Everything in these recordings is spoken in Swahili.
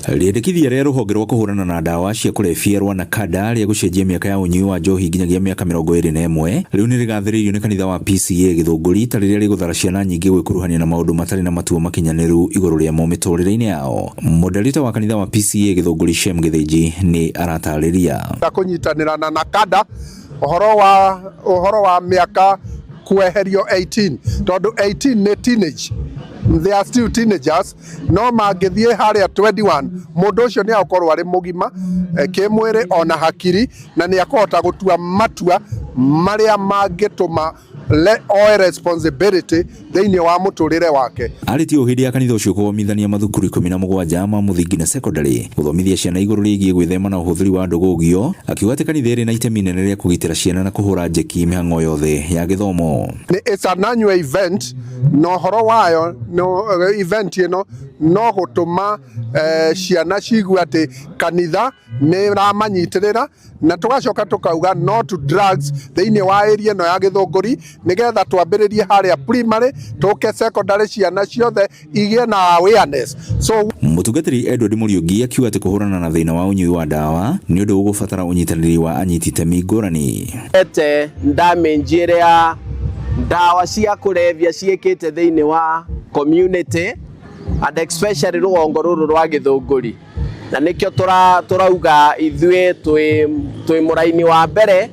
Rĩendekithia rĩa rũhonge rwa kũhũrana na ndawa cia kũrebia rwa NACADA rĩa gũcenjia mĩaka ya ũnyui wa njohi nginyagia mĩaka 21 rĩu nĩ rĩgathĩrĩirio nĩ kanitha wa PCEA Gĩthũngũri ta rĩrĩa rĩgũthara ciana nyingĩ gwĩkuruhania na maũndũ matarĩ na matua makinyanĩru igũrũ rĩa mo mĩtũrĩre-inĩ yao. Moderator wa kanitha wa PCEA Gĩthũngũri Shem Gĩthĩnji nĩ aratarĩria kũnyitanĩra na NACADA ũhoro wa mĩaka kweherio 18 tondũ 18 nĩ teenage. They are still teenagers. No mangĩthiĩ harĩa 21 mũndũ ũcio nĩ akorwo arĩ mũgima kĩmwĩrĩ ona hakiri na nĩ akũhota gũtua matua marĩa mangĩtũma oe responsibility thĩinĩ wa mũtũrĩre wake. Arĩtio hĩndĩ ya kanitha ũcio kũgomithania mathukuru 17 ma mũthingi na secondary gũthomithia ciana igũrũ rĩgiĩ gwĩthema na ũhũthĩri wa ndũgũgio, akiuga atĩ kanitha ĩrĩ na itemi inene rĩa kũgitĩra ciana na kũhũra njeki mĩhang'o yothe ya gĩthomo. It's an annual event, no ũhoro wayo event ĩno no gũtũma ciana ciigue atĩ kanitha nĩ ramanyitĩrĩra na tũgacoka tũkauga no to drugs thĩinĩ wa area ĩno ya Gĩthũngũri nĩgetha twambĩrĩrie harĩa primary tũke secondary ciana ciothe igĩe na awareness. So mũtungatĩri Edward Mũriũngi akiuga atĩ kũhũrana na thĩna wa ũnyui wa ndawa nĩ ũndũ ũgũbatara ũnyitanĩri wa anyiti itemi ngũrani. Damage ĩrĩa ndawa cia kũrebia ciĩkĩte thĩinĩ wa community and especially rũgongo rũrũ rwa Gĩthũngũri, na nĩkĩo tũrauga ithuĩ twĩ mũraini wa mbere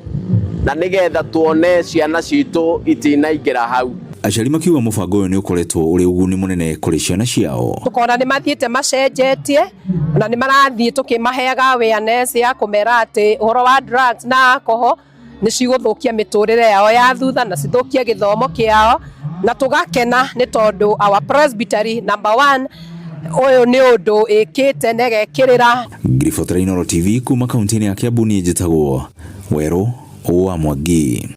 na nĩgetha tuone ciana citũ itinaingĩra hau. Aciari makiuga mũbango ũyũ nĩ ũkoretwo ũrĩ ũguni mũnene kũrĩ ciana ciao. Tũkona nĩ mathiĩte macenjetie na nĩ marathiĩ tũkĩmaheaga awareness ya kũmera atĩ ũhoro wa drugs na alcohol nĩ cigũthũkia mĩtũrĩre yao ya thutha na cithũkie gĩthomo kĩao, na tũgakena nĩ tondũ our presbytery number 1 ũyũ nĩ ũndũ ĩkĩte na ĩgekĩrĩra. Grifotra Inooro TV kuma kaunti-inĩ ya Kiambu, niĩ njĩtagwo Werũ wa Mwangi.